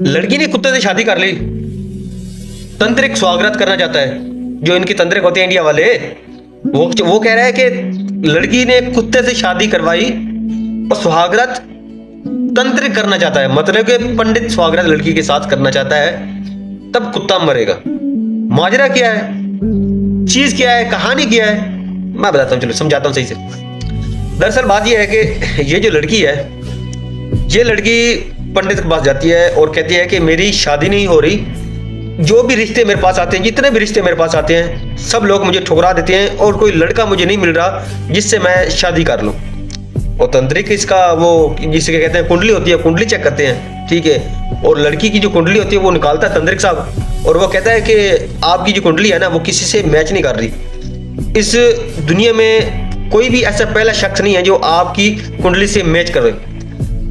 लड़की ने कुत्ते से शादी कर ली, तंत्रिक स्वागत करना चाहता है। जो इनके तंत्रिक होते हैं इंडिया वाले, वो कह रहा है कि लड़की ने कुत्ते से शादी करवाई और सुहागरात तंत्रिक करना चाहता है, मतलब कि पंडित स्वागरात लड़की के साथ करना चाहता है, तब कुत्ता मरेगा। माजरा क्या है, चीज क्या है, कहानी क्या है, मैं बताता हूँ, चलो समझाता हूँ सही से। दरअसल बात यह है कि ये जो लड़की है, ये लड़की पंडित के पास जाती है और कहती है कि मेरी शादी नहीं हो रही, जो भी रिश्ते मेरे पास आते हैं, जितने भी रिश्ते मेरे पास आते हैं, सब लोग मुझे ठुकरा देते हैं और कोई लड़का मुझे नहीं मिल रहा जिससे मैं शादी कर लूं। और तंत्रिक इसका वो जिसे कहते हैं कुंडली होती है, कुंडली चेक करते हैं, ठीक है। और लड़की की जो कुंडली होती है वो निकालता है तंत्रिक साहब, और वो कहता है कि आपकी जो कुंडली है ना वो किसी से मैच नहीं कर रही। इस दुनिया में कोई भी ऐसा पहला शख्स नहीं है जो आपकी कुंडली से मैच करे।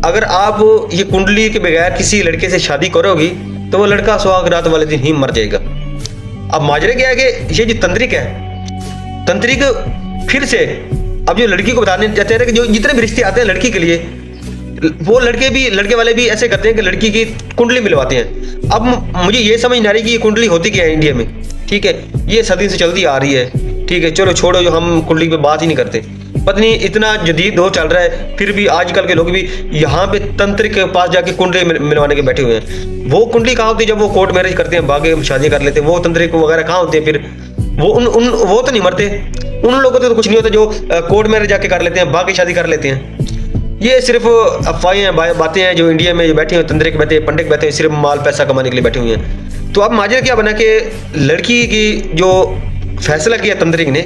अगर आप ये कुंडली के बगैर किसी लड़के से शादी करोगी तो वो लड़का सुहागरात वाले दिन ही मर जाएगा। अब माजरे क्या है कि ये जो तंत्रिक है, तंत्रिक फिर से अब जो लड़की को बताने चाहते हैं कि जो जितने भी रिश्ते आते हैं लड़की के लिए, वो लड़के वाले भी ऐसे करते हैं कि लड़की की कुंडली मिलवाते हैं। अब मुझे ये समझ नहीं आ रही कि ये कुंडली होती क्या है इंडिया में, ठीक है। ये सदी से चलती आ रही है, ठीक है, चलो छोड़ो, जो हम कुंडली पे बात ही नहीं करते। पत्नी इतना जदीद दौर चल रहा है, फिर भी आजकल के लोग भी यहाँ पे तंत्रिक के पास जाके कुंडली मिलवाने के बैठे हुए हैं। वो कुंडली कहाँ होती है जब वो कोर्ट मैरिज करते हैं, बाकी शादी कर लेते हैं, वो तंत्रिक वगैरह कहाँ होते हैं फिर? वो तो नहीं मरते, उन लोगों को तो कुछ नहीं होता जो कोर्ट मैरिज जाके कर लेते हैं, बाकी शादी कर लेते हैं। ये सिर्फ अफवाहें बातें हैं जो इंडिया में जो बैठे हुए तंत्रिक बैठे, पंडित बैठे हुए, सिर्फ माल पैसा कमाने के लिए बैठे हुए हैं। तो अब माजरा क्या बना कि लड़की की जो फैसला किया तंत्रिक ने,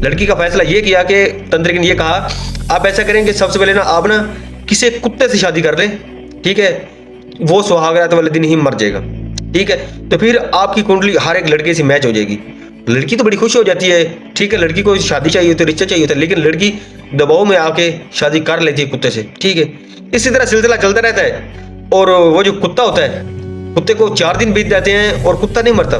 लड़की का फैसला ये किया कि तंत्रिक ने ये कहा आप ऐसा करेंगे, सबसे पहले ना आप ना किसी कुत्ते से शादी कर लें, ठीक है, वो सुहागरात वाले दिन ही मर जाएगा, ठीक है। तो फिर आपकी कुंडली हर एक लड़के से मैच हो जाएगी। लड़की तो बड़ी खुश हो जाती है, ठीक है, लड़की को शादी चाहिए होती है, रिश्ता चाहिए होता है, लेकिन लड़की दबाव में आके शादी कर लेती है कुत्ते से, ठीक है। इसी तरह सिलसिला चलता रहता है। और वो जो कुत्ता होता है, कुत्ते को 4 दिन बीत जाते हैं और कुत्ता नहीं मरता।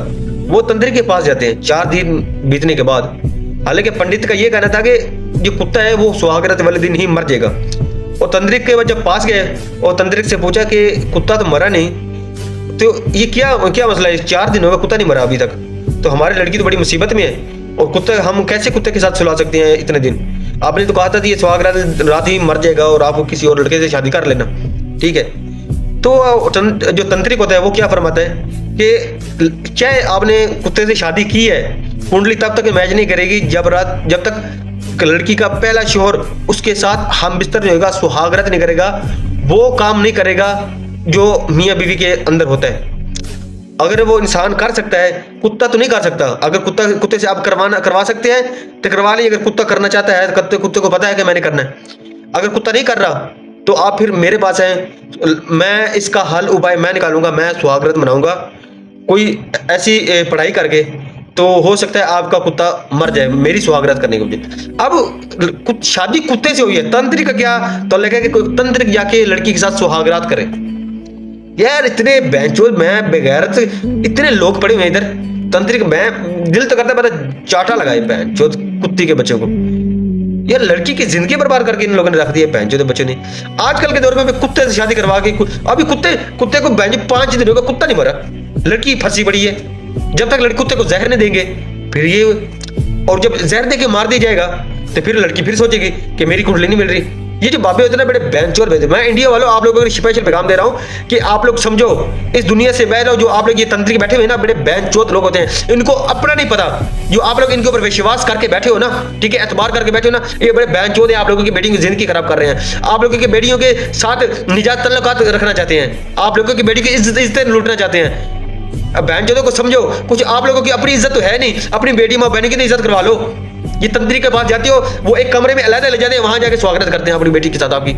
वो तंत्रिक के पास जाते हैं 4 दिन बीतने के बाद। हालांकि पंडित का ये कहना था कि जो कुत्ता है वो सुहागरात वाले दिन ही मर जाएगा। और तंत्रिक के बाद जब पास गए और तंत्रिक से पूछा कि कुत्ता तो मरा नहीं, तो ये क्या मसला है, 4 दिन हो गए कुत्ता नहीं मरा अभी तक, तो हमारी लड़की तो बड़ी मुसीबत में है, और कुत्ता हम कैसे कुत्ते के साथ सुला सकते हैं इतने दिन? आपने तो कहा था कि ये सुहागरात रात ही मर जाएगा और आप किसी और लड़के से शादी कर लेना, ठीक है। तो जो तंत्रिक होता है वो क्या फरमाता है कि चाहे आपने कुत्ते से शादी की है, कुंडली तब तक मैच नहीं करेगी जब तक लड़की का पहला शोहर उसके साथ हम बिस्तर नहीं होगा, सुहागरात नहीं करेगा, वो काम नहीं करेगा जो मियाँ बीवी के अंदर होता है। अगर वो इंसान कर सकता है, कुत्ता तो नहीं कर सकता। अगर कुत्ते से आप करवा सकते हैं तो करवा लीजिए। अगर कुत्ता करना चाहता है, कुत्ते को पता है कि मैंने करना है। अगर कुत्ता नहीं कर रहा तो आप फिर मेरे पास हैं, मैं इसका हल उपाय मैं निकालूंगा, मैं सुहागरात मनाऊंगा कोई ऐसी पढ़ाई करके, तो हो सकता है आपका कुत्ता मर जाए मेरी सुहागरात करने के वजह। अब शादी कुत्ते से हुई है, तंत्रिक का क्या तो लगा कि कोई तंत्रिक जाके लड़की के साथ सुहागरात करे। यार इतने बेंचोल मैं बेगैरत, इतने लोग पड़े हुए इधर तंत्रिक, मैं दिल तो करता है पता चाटा लगाए बेंचोद कुत्ती के बच्चों को। यार लड़की की जिंदगी बर्बाद करके इन लोगों ने रख दी है बेंचोद बच्चों ने। आजकल के दौर में कुत्ते से शादी करवा के, अभी कुत्ते को बेंच 5 दिन हो गए कुत्ता नहीं मरा, लड़की फंसी पड़ी है। जब तक लड़की कुत्ते को जहर नहीं देंगे फिर ये, और जब जहर दे के मार दिया जाएगा तो फिर लड़की फिर सोचेगी कि मेरी कुंडली नहीं मिल रही। ये जो बाबे होते हैं ना बड़े बेंचोर भेजे। मैं इंडिया वालों आप लोगों को स्पेशल पैगाम दे रहा हूँ कि आप लोग समझो, इस दुनिया से बह रहे हो, जो आप लोग ये तंत्रिक बैठे हुए ना बड़े बेंचोत लोग होते हैं, इनको अपना नहीं पता। जो आप लोग इनके ऊपर विश्वास करके बैठे हो ना, ठीक है, एतबार करके बैठे हो ना, ये बड़े बेंचोत है, आप लोगों की बेटियों की जिंदगी खराब कर रहे हैं। आप लोगों की बेटियों के साथ निजात तल्लुकात रखना चाहते हैं, आप लोगों की बेटी की इज्जत लूटना चाहते हैं। अब बेंचोदों को समझो, कुछ आप लोगों की अपनी इज्जत तो है नहीं, अपनी बेटी माँ बहन की तो इज्जत करवा लो। ये तंत्रिक के पास जाती हो, वो एक कमरे में अलग ले जाते हैं, वहां जाके स्वागत करते हैं अपनी बेटी के साथ आपकी।